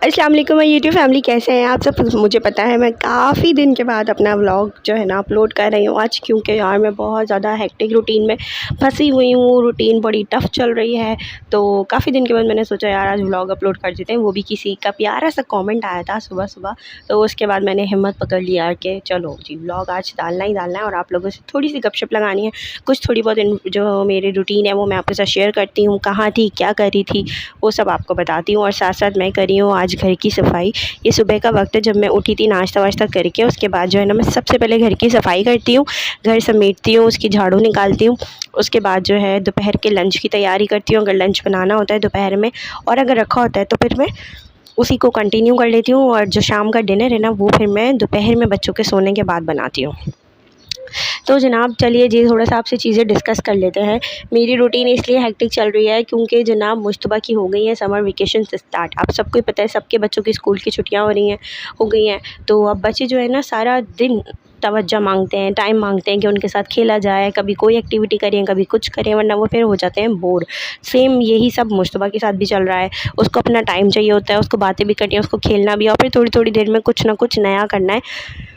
अस्सलाम वालेकुम my YouTube family, कैसे हैं आप सब। मुझे पता है मैं काफ़ी दिन के बाद अपना व्लॉग जो है ना अपलोड कर रही हूँ आज, क्योंकि यार मैं बहुत ज़्यादा हेक्टिक रूटीन में फंसी हुई हूँ। रूटीन बड़ी टफ़ चल रही है, तो काफ़ी दिन के बाद मैंने सोचा यार आज व्लॉग अपलोड कर देते हैं। वो भी किसी का प्यारा सा कमेंट आया था सुबह सुबह, तो उसके बाद मैंने हिम्मत पकड़ लिया कि चलो जी व्लॉग आज डालना ही डालना है और आप लोगों से थोड़ी सी गपशप लगानी है। कुछ थोड़ी बहुत जो मेरी रूटीन है वो मैं आपके साथ शेयर करती हूँ, कहाँ थी क्या करी थी वो सब आपको बताती हूँ। और साथ साथ मैं करी हूँ आज घर की सफाई। ये सुबह का वक्त है जब मैं उठी थी, नाश्ता वाश्ता करके उसके बाद जो है ना मैं सबसे पहले घर की सफाई करती हूँ, घर समेटती हूँ, उसकी झाड़ू निकालती हूँ। उसके बाद जो है दोपहर के लंच की तैयारी करती हूँ, अगर लंच बनाना होता है दोपहर में, और अगर रखा होता है तो फिर मैं उसी को कंटिन्यू कर लेती हूँ। और जो शाम का डिनर है ना वो फिर मैं दोपहर में बच्चों के सोने के बाद बनाती हूँ। तो जनाब चलिए जी थोड़ा सा आपसे चीज़ें डिस्कस कर लेते हैं। मेरी रूटीन इसलिए हेक्टिक चल रही है क्योंकि जनाब मुश्तबा की हो गई है समर वेकेशन स्टार्ट। आप सबको ही पता है सबके बच्चों की स्कूल की छुट्टियां हो गई हैं। तो अब बच्चे जो है ना सारा दिन तवज्जो मांगते हैं, टाइम मांगते हैं कि उनके साथ खेला जाए, कभी कोई एक्टिविटी करें कभी कुछ करें, वरना वो फिर हो जाते हैं बोर। सेम यही सब मुश्तबा के साथ भी चल रहा है। उसको अपना टाइम चाहिए होता है, उसको बातें भी करनी है, उसको खेलना भी है और फिर थोड़ी थोड़ी देर में कुछ ना कुछ नया करना है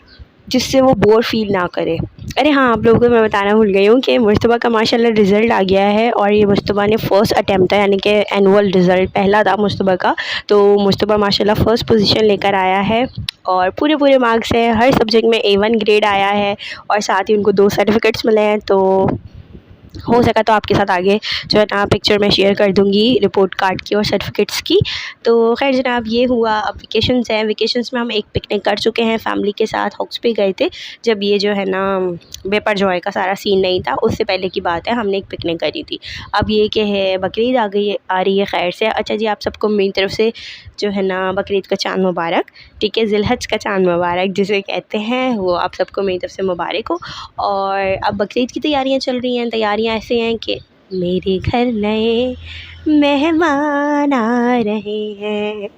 जिससे वो बोर फील ना करे। अरे हाँ, आप लोगों को मैं बताना भूल गई हूँ कि मुश्तबा का माशाल्लाह रिज़ल्ट आ गया है और ये मुश्तबा ने फ़र्स्ट अटैम्प्ट था, यानी कि एनुअल रिज़ल्ट पहला था मुश्तबा का। तो मुश्तबा माशाल्लाह फ़र्स्ट पोजीशन लेकर आया है और पूरे पूरे मार्क्स हैं, हर सब्जेक्ट में A1 ग्रेड आया है और साथ ही उनको 2 सर्टिफिकेट्स मिले हैं। तो हो सका तो आपके साथ आगे जो है ना पिक्चर में शेयर कर दूँगी रिपोर्ट कार्ड की और सर्टिफिकेट्स की। तो खैर जनाब ये हुआ, अब वेकेशंस हैं, वेकेशंस में हम एक पिकनिक कर चुके हैं फैमिली के साथ, हॉक्स पे गए थे। जब ये जो है ना बेपर जॉय का सारा सीन नहीं था उससे पहले की बात है, हमने एक पिकनिक करी थी। अब ये कि है बकरीद आ रही है खैर से। अच्छा जी, आप सबको मेरी तरफ से जो है ना बकरीद का चाँद मुबारक, ठीक है, ज़िलहज का चाँद मुबारक जिसे कहते हैं, वो आप सबको मेरी तरफ से मुबारक हो। और अब बकरीद की तैयारियां चल रही हैं। तैयारियां ऐसे हैं कि मेरे घर नए मेहमान आ रहे हैं।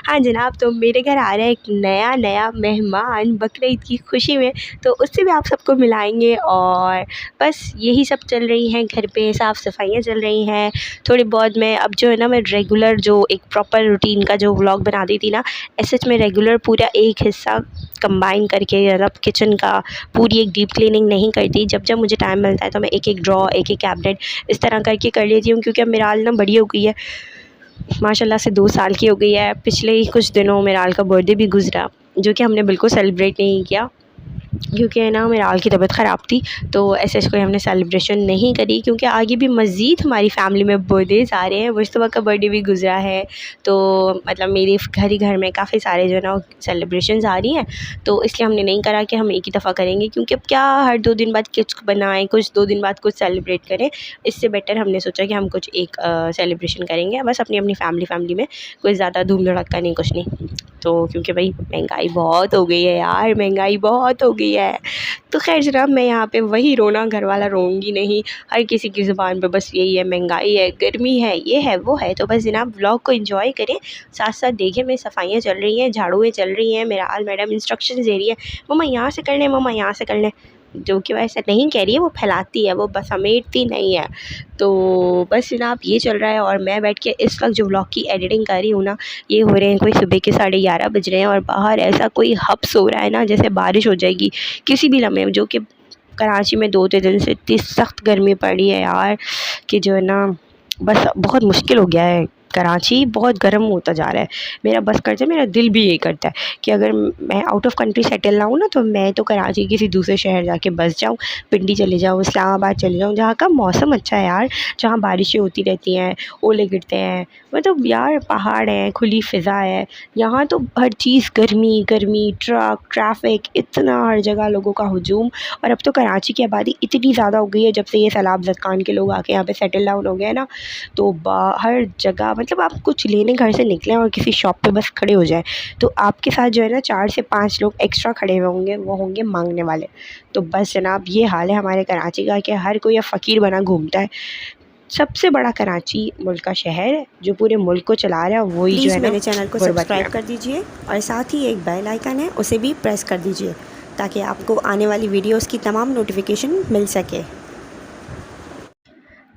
हाँ जनाब, तो मेरे घर आ रहा है एक नया मेहमान बकरीद की खुशी में, तो उससे भी आप सबको मिलाएंगे। और बस यही सब चल रही हैं, घर पे साफ़ सफाइयाँ चल रही हैं थोड़ी बहुत। मैं अब जो है ना मैं रेगुलर जो एक प्रॉपर रूटीन का जो व्लॉग बनाती थी ना, ऐसे में रेगुलर पूरा एक हिस्सा कंबाइन करके मतलब किचन का पूरी एक डीप क्लीनिंग नहीं करती। जब जब मुझे टाइम मिलता है तो मैं एक एक ड्रॉ एक एक कैबिनेट इस तरह करके कर लेती हूँ, क्योंकि अब मेराल ना बड़ी हो गई है, माशाल्लाह से 2 साल की हो गई है। पिछले ही कुछ दिनों मेराल का बर्थडे भी गुज़रा, जो कि हमने बिल्कुल सेलिब्रेट नहीं किया क्योंकि है ना मेराल की तबीयत ख़राब थी। तो ऐसे कोई हमने सेलिब्रेशन नहीं करी, क्योंकि आगे भी मज़ीद हमारी फैमिली में बर्थडेज़ आ रहे हैं। मुश्तबा का बर्थडे भी गुज़रा है, तो मतलब मेरे घर ही घर में काफ़ी सारे जो है ना सेलिब्रेशंस आ रही हैं। तो इसलिए हमने नहीं करा कि हम एक ही दफ़ा करेंगे, क्योंकि अब क्या हर 2 दिन बाद कुछ बनाएं, कुछ 2 दिन बाद कुछ सेलिब्रेट करें। इससे बेटर हमने सोचा कि हम कुछ एक सेलिब्रेशन करेंगे बस अपनी अपनी फैमिली में, कोई ज़्यादा धूम धड़क्का नहीं, कुछ नहीं। तो क्योंकि भाई महंगाई बहुत हो गई है यार, महंगाई बहुत हो गई है। तो खैर जनाब मैं यहाँ पे वही रोना घर वाला रोऊंगी नहीं, हर किसी की ज़ुबान पे बस यही है, महंगाई है, गर्मी है, ये है वो है। तो बस जनाब व्लॉग को एंजॉय करें, साथ साथ देखें मेरी सफाइयाँ चल रही हैं, झाड़ुएँ चल रही हैं, मेरा मैडम इंस्ट्रक्शन दे रही है, मम्मा यहाँ से कर लें, मम्मा यहाँ से कर लें। जो कि वैसे नहीं कह रही है, वो फैलाती है, वो बस समेटती नहीं है। तो बस जनाब ये चल रहा है और मैं बैठ के इस वक्त जो व्लॉग की एडिटिंग कर रही हूँ ना, ये हो रहे हैं कोई सुबह के 11:30 बज रहे हैं और बाहर ऐसा कोई हब्स हो रहा है ना जैसे बारिश हो जाएगी किसी भी लम्हे, जो कि कराची में 2-3 दिन से इतनी सख्त गर्मी पड़ी है यार कि जो है ना बस बहुत मुश्किल हो गया है। कराची बहुत गर्म होता जा रहा है, मेरा बस करता है, मेरा दिल भी यही करता है कि अगर मैं आउट ऑफ कंट्री सेटल ना हूँ ना तो मैं तो कराची किसी दूसरे शहर जाके बस जाऊँ, पिंडी चले जाऊँ, इस्लामाबाद चले जाऊँ, जहाँ का मौसम अच्छा है यार, जहाँ बारिशें होती रहती हैं, ओले गिरते हैं, मतलब यार पहाड़ हैं, खुली फ़िज़ा है। यहाँ तो हर चीज़ गर्मी गर्मी, ट्रक ट्रैफिक, इतना हर जगह लोगों का हुजूम। और अब तो कराची की आबादी इतनी ज़्यादा हो गई है जब से ये सैलाब ज़दकान के लोग आके यहाँ पे सेटल डाउन हो गए हैं ना, तो हर जगह मतलब आप कुछ लेने घर से निकलें और किसी शॉप पे बस खड़े हो जाएं तो आपके साथ जो है ना 4 से 5 लोग एक्स्ट्रा खड़े हुए होंगे, वो होंगे मांगने वाले। तो बस जनाब ये हाल है हमारे कराची का कि हर कोई अब फ़कीर बना घूमता है। सबसे बड़ा कराची मुल्क का शहर है जो पूरे मुल्क को चला रहा है, वही जो है ना मेरे चैनल को गुरबत सब्सक्राइब में। कर दीजिए और साथ ही एक बेल आइकन है उसे भी प्रेस कर दीजिए ताकि आपको आने वाली वीडियोस की तमाम नोटिफिकेशन मिल सके।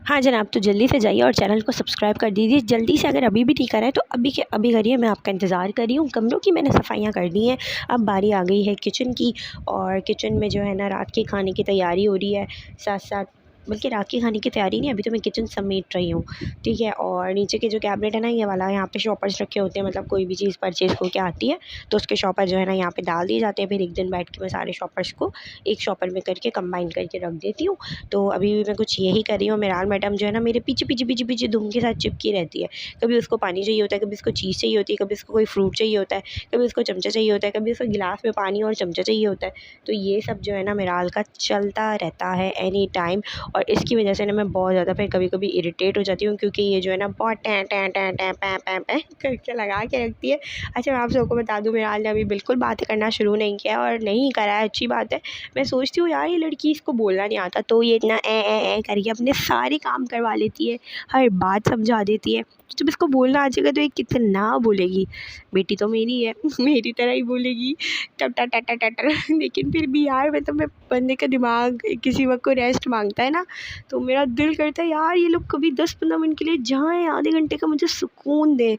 हाँ जनाब, तो जल्दी से जाइए और चैनल को सब्सक्राइब कर दीजिए जल्दी से। अगर अभी भी नहीं करा है तो अभी के अभी करिए, मैं आपका इंतज़ार कर रही हूँ। कमरों की मैंने सफाइयाँ कर दी हैं, अब बारी आ गई है किचन की। और किचन में जो है ना रात के खाने की तैयारी हो रही है, साथ साथ बल्कि रात के खाने की तैयारी नहीं, अभी तो मैं किचन समेट रही हूँ। ठीक है, और नीचे के जो कैबिनेट है ना ये वाला, यहाँ पे शॉपर्स रखे होते हैं, मतलब कोई भी चीज़ परचेज़ होके आती है तो उसके शॉपर जो है ना यहाँ पे डाल दिए जाते हैं। फिर एक दिन बैठ के मैं सारे शॉपर्स को एक शॉपर में करके कंबाइन करके रख देती हूँ। तो अभी भी मैं कुछ यही कर रही हूँ। मेराल मैडम जो है ना मेरे पीछे पीछे पीछे पीछे धूम के साथ चिपकी रहती है। कभी उसको पानी चाहिए होता है, कभी उसको चीज़ चाहिए होती है, कभी उसको कोई फ्रूट चाहिए होता है, कभी उसको चमचा चाहिए होता है, कभी उसको गिलास में पानी और चमचा चाहिए होता है। तो ये सब जो है ना मेराल का चलता रहता है एनी टाइम। और इसकी वजह से ना मैं बहुत ज़्यादा फिर कभी कभी इरिटेट हो जाती हूँ, क्योंकि ये जो है ना बहुत टैं टैं टैं टैं पैं पैं पैं करके लगा के रखती है। अच्छा, मैं आप सबको बता दूँ, मेराल ने अभी बिल्कुल बातें करना शुरू नहीं किया और नहीं करा है, अच्छी बात है। मैं सोचती हूँ यार ये लड़की, इसको बोलना नहीं आता तो ये इतना ए करके अपने सारे काम करवा लेती है, हर बात समझा देती है। जब इसको बोलना आ जाएगा तो ये कितना बोलेगी। बेटी तो मेरी है मेरी तरह ही बोलेगी, टप टा टा टा टा टा। लेकिन फिर भी यार मतलब मैं, बंदे का दिमाग किसी वक्त को रेस्ट मांगता है ना, तो मेरा दिल करता है यार ये लोग कभी 10-15 मिनट के लिए जाएँ, आधे घंटे का मुझे सुकून दें।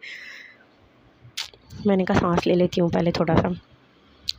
मैंने कहा सांस ले लेती हूँ पहले थोड़ा सा।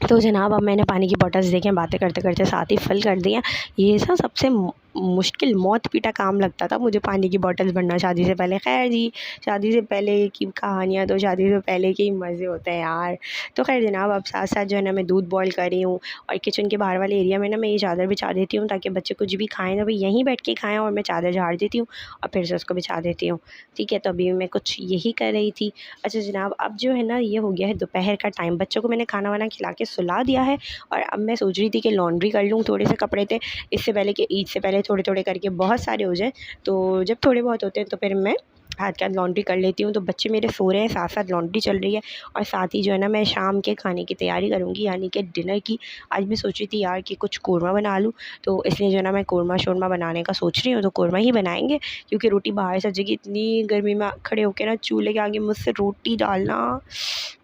तो जनाब अब मैंने पानी की बॉटल्स देखें, बातें करते करते साथ ही फिल कर दी हैं। ये सब सबसे मुश्किल मौत पीटा काम लगता था मुझे, पानी की बॉटल्स भरना शादी से पहले। खैर जी, शादी से पहले की कहानियाँ तो शादी से पहले के ही मज़े होते हैं यार। तो खैर जनाब अब साथ साथ जो है ना मैं दूध बॉयल कर रही हूँ, और किचन के बाहर वाले एरिया में ना मैं ये चादर बिछा देती हूँ ताकि बच्चे कुछ भी खाएँ ना भाई यहीं बैठ के खाएँ, और मैं चादर झाड़ देती हूँ और फिर से उसको बिछा देती हूँ। ठीक है, तो अभी मैं कुछ यही कर रही थी। अच्छा जनाब, अब जो है ना ये हो गया है दोपहर का टाइम, बच्चों को मैंने खाना वाना खिला के सुला दिया है। और अब मैं सोच रही थी कि लॉन्ड्री कर लूँ, थोड़े से कपड़े थे इससे पहले कि ईद से पहले थोड़े थोड़े करके बहुत सारे हो जाए। तो जब थोड़े बहुत होते हैं तो फिर मैं हाथ के हाथ लॉन्ड्री कर लेती हूँ। तो बच्चे मेरे सो रहे हैं, साथ साथ लॉन्ड्री चल रही है, और साथ ही जो है ना मैं शाम के खाने की तैयारी करूँगी, यानी कि डिनर की। आज मैं सोच रही थी यार कि कुछ कोरमा बना लूँ, तो इसलिए जो है ना मैं कोरमा शोरमा बनाने का सोच रही हूँ। तो कोरमा ही बनाएंगे, क्योंकि रोटी बाहर से सब्जी, इतनी गर्मी में खड़े होकर ना चूल्हे के आगे मुझसे रोटी डालना,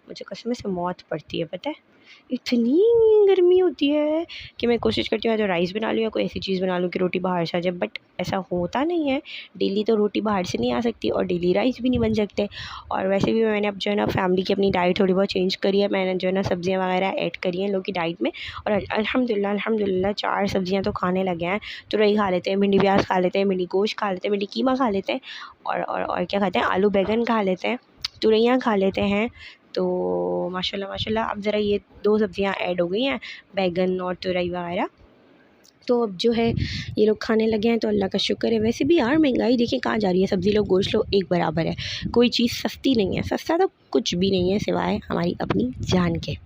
मुझे कसम से मौत पड़ती है, पता है। इतनी गर्मी होती है कि मैं कोशिश करती हूँ या तो राइस बना लूँ या कोई ऐसी चीज़ बना लूँ कि रोटी बाहर से आ जाए, बट ऐसा होता नहीं है। डेली तो रोटी बाहर से नहीं आ सकती और डेली राइस भी नहीं बन सकते। और वैसे भी मैंने अब जो है ना फैमिली की अपनी डाइट थोड़ी बहुत चेंज करी है। मैंने जो है ना सब्ज़ियाँ वगैरह ऐड करी हैं लोग की डाइट में, और अल्हम्दुलिल्लाह अल्हम्दुलिल्लाह 4 सब्ज़ियाँ तो खाने लगे हैं। तुरई खा लेते हैं, भिंडी प्याज खा लेते हैं, भिंडी गोश्त खा लेते हैं, भिंडी कीमा खा लेते हैं, और क्या खाते हैं, आलू बैंगन खा लेते हैं, तुरैयाँ खा लेते हैं। तो माशाल्लाह माशाल्लाह अब ज़रा ये 2 सब्ज़ियाँ ऐड हो गई हैं, बैंगन और तुरई वगैरह। तो अब जो है ये लोग खाने लगे हैं, तो अल्लाह का शुक्र है। वैसे भी यार महंगाई देखिए कहाँ जा रही है, सब्ज़ी लो गोश्त लो एक बराबर है, कोई चीज़ सस्ती नहीं है। सस्ता तो कुछ भी नहीं है सिवाय हमारी अपनी जान के।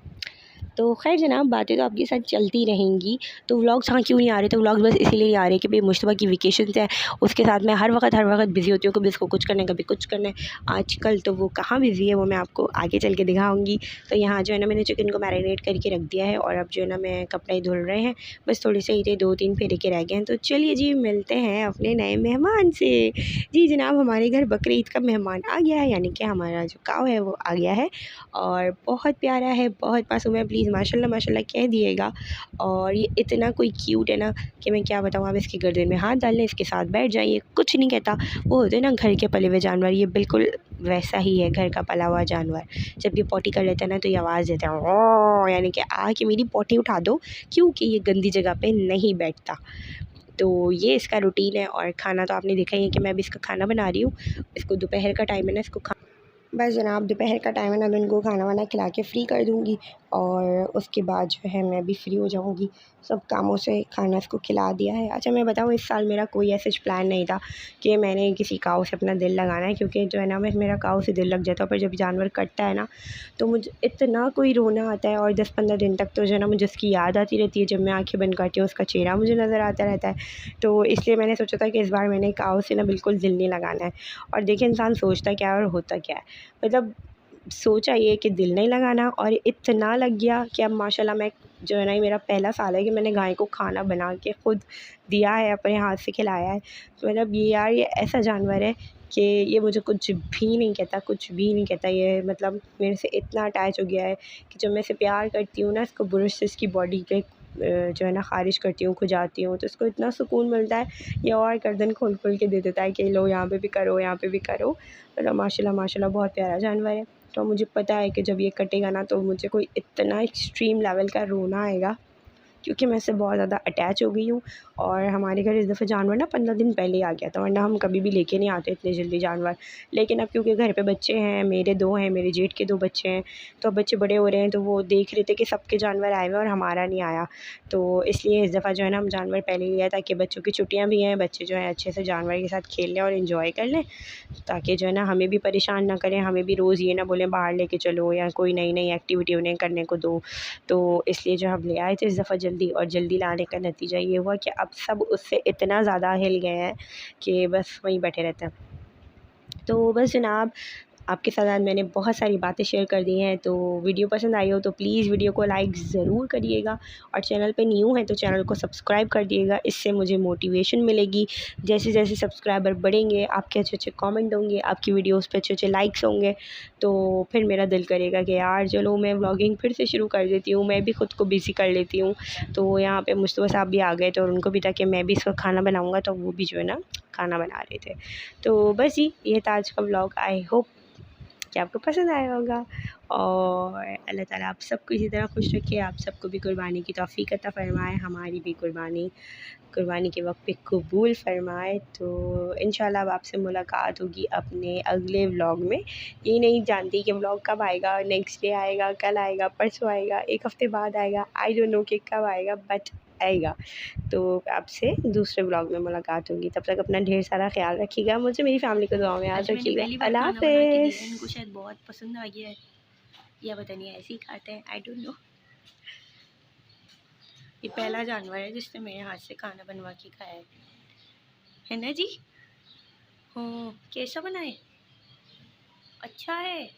तो खैर जनाब बातें तो आपके साथ चलती रहेंगी। तो व्लॉग्स हाँ क्यों नहीं आ रहे, तो व्लॉग्स बस इसीलिए नहीं आ रहे कि भाई मुश्तबा की वेकेशंस है, उसके साथ मैं हर वक्त बिज़ी होती हूँ, कभी इसको कुछ करना है कभी कुछ करना है। आजकल तो वो कहाँ बिज़ी है, वो मैं आपको आगे चल के दिखाऊँगी। तो यहाँ जो है ना मैंने चिकन को मैरिनेट करके रख दिया है, और अब जो है ना मैं कपड़े धुल रहे हैं, बस थोड़े से ही थे, 2-3 फेरे के रह गए हैं। तो चलिए जी मिलते हैं अपने नए मेहमान से। जी जनाब, हमारे घर बकरीद का मेहमान आ गया है, यानी कि हमारा जो काऊ है वो आ गया है, और बहुत प्यारा है, बहुत मासूम है। प्लीज़ माशाल्लाह माशाल्लाह कह दिएगा। और ये इतना कोई क्यूट है ना कि मैं क्या बताऊँ। आप इसकी गर्दन में हाथ डाल लें, इसके साथ बैठ जाइए, कुछ नहीं कहता। वो होते हैं ना घर के पले हुए जानवर, ये बिल्कुल वैसा ही है, घर का पला हुआ जानवर। जब ये पॉटी कर लेता है ना तो ये आवाज़ देता है ओह, यानी कि आके मेरी पॉटी उठा दो, क्योंकि ये गंदी जगह पे नहीं बैठता। तो ये इसका रूटीन है। और खाना तो आपने देखा ही है कि मैं अभी इसका खाना बना रही हूँ। इसको दोपहर का टाइम है ना, इसको बस जनाब दोपहर का टाइम है ना, मैं इनको खाना वाना खिला के फ्री कर दूँगी, और उसके बाद जो है मैं भी फ्री हो जाऊँगी सब कामों से। खाना इसको खिला दिया है। अच्छा मैं बताऊँ, इस साल मेरा कोई ऐसा प्लान नहीं था कि मैंने किसी काऊ से अपना दिल लगाना है, क्योंकि जो है ना मेरा काऊ से दिल लग जाता है, पर जब जानवर कटता है ना तो मुझे इतना कोई रोना आता है, और 10-15 दिन तक तो जो है ना मुझे उसकी याद आती रहती है। जब मैं आँखें बंद करती हूँ उसका चेहरा मुझे नज़र आता रहता है। तो इसलिए मैंने सोचा था कि इस बार मैंने काऊ से ना बिल्कुल दिल नहीं लगाना है। और देखिए इंसान सोचता क्या है और होता क्या है, मतलब सोचा ये कि दिल नहीं लगाना, और इतना लग गया कि अब माशाल्लाह मैं जो है ना, ये मेरा पहला साल है कि मैंने गाय को खाना बना के ख़ुद दिया है, अपने हाथ से खिलाया है। तो मतलब ये यार ये ऐसा जानवर है कि ये मुझे कुछ भी नहीं कहता, कुछ भी नहीं कहता। ये मतलब मेरे से इतना अटैच हो गया है कि जब मैं इसे प्यार करती हूँ ना, इसको ब्रश से इसकी बॉडी पे जो है ना ख़ारिज करती हूँ, खुजाती हूँ, तो उसको इतना सुकून मिलता है, ये और गर्दन खोल खोल के दे देता है कि लो यहाँ पे भी करो, यहाँ पे भी करो। मतलब माशाल्लाह माशाल्लाह बहुत प्यारा जानवर है। तो मुझे पता है कि जब ये कटेगा ना तो मुझे कोई इतना एक्सट्रीम लेवल का रोना आएगा, क्योंकि मैं इससे बहुत ज़्यादा अटैच हो गई हूँ। और हमारे घर इस दफ़े जानवर ना 15 दिन पहले ही आ गया था, वरना हम कभी भी लेके नहीं आते इतनी जल्दी जानवर। लेकिन अब क्योंकि घर पे बच्चे हैं, मेरे 2 हैं, मेरे जेठ के 2 बच्चे हैं, तो अब बच्चे बड़े हो रहे हैं, तो वो देख रहे थे कि सबके जानवर आए हुए हैं और हमारा नहीं आया। तो इसलिए इस दफ़ा जो है ना हम जानवर पहले ही लिया, ताकि बच्चों की छुट्टियाँ भी हैं, बच्चे जो हैं अच्छे से जानवर के साथ खेल लें और इन्जॉय कर लें, ताकि जो है ना हमें भी परेशान ना करें, हमें भी रोज़ ये ना बोलें बाहर लेके चलो या कोई नई नई एक्टिविटी उन्हें करने को दो। तो इसलिए जो हम ले आए थे इस दफ़ा जल्दी, और जल्दी लाने का नतीजा ये हुआ कि अब सब उससे इतना ज़्यादा हिल गए हैं कि बस वहीं बैठे रहते हैं। तो बस जनाब, आपके साथ आज मैंने बहुत सारी बातें शेयर कर दी हैं, तो वीडियो पसंद आई हो तो प्लीज़ वीडियो को लाइक ज़रूर करिएगा, और चैनल पे न्यू है तो चैनल को सब्सक्राइब कर दिएगा। इससे मुझे मोटिवेशन मिलेगी। जैसे जैसे सब्सक्राइबर बढ़ेंगे, आपके अच्छे अच्छे कमेंट होंगे, आपकी वीडियोस पे अच्छे अच्छे लाइक्स होंगे, तो फिर मेरा दिल करेगा कि यार चलो मैं व्लॉगिंग फिर से शुरू कर देती हूँ, मैं भी ख़ुद को बिज़ी कर लेती हूँ। तो यहाँ पे मुस्तफ़ा साहब भी आ गए थे और उनको भी था कि मैं भी इसका खाना बनाऊँगा, तो वो भी जो है ना खाना बना रहे थे। तो बस जी, ये था आज का व्लॉग। आई होप कि आपको पसंद आया होगा, और अल्लाह ताला आप सबको इसी तरह खुश रखे, आप सबको भी कुर्बानी की तौफ़ीक अता फ़रमाए, हमारी भी कुर्बानी के वक्त पे कबूल फ़रमाए। तो इंशाल्लाह अब आपसे मुलाकात होगी अपने अगले व्लॉग में। ये नहीं जानती कि व्लॉग कब आएगा, नेक्स्ट डे आएगा, कल आएगा, परसों आएगा, 1 हफ़्ते बाद आएगा, आई डोंट नो कि कब आएगा, बट आएगा। तो आपसे दूसरे व्लॉग में मुलाकात होगी। तब तक अपना ढेर सारा ख़्याल रखिएगा, मुझे मेरी फ़ैमिली को दुआ में याद आज मैंने रखिएगा। पहली बार अल्लाह खाना बना के दिया है, हाफ़िज़। इनको शायद बहुत पसंद आ गया है, या पता नहीं ऐसे ही खाते हैं, आई डोंट नो। ये पहला जानवर है जिसने मेरे हाथ से खाना बनवा के खाया है ना जी? हो कैसा बना है? अच्छा है।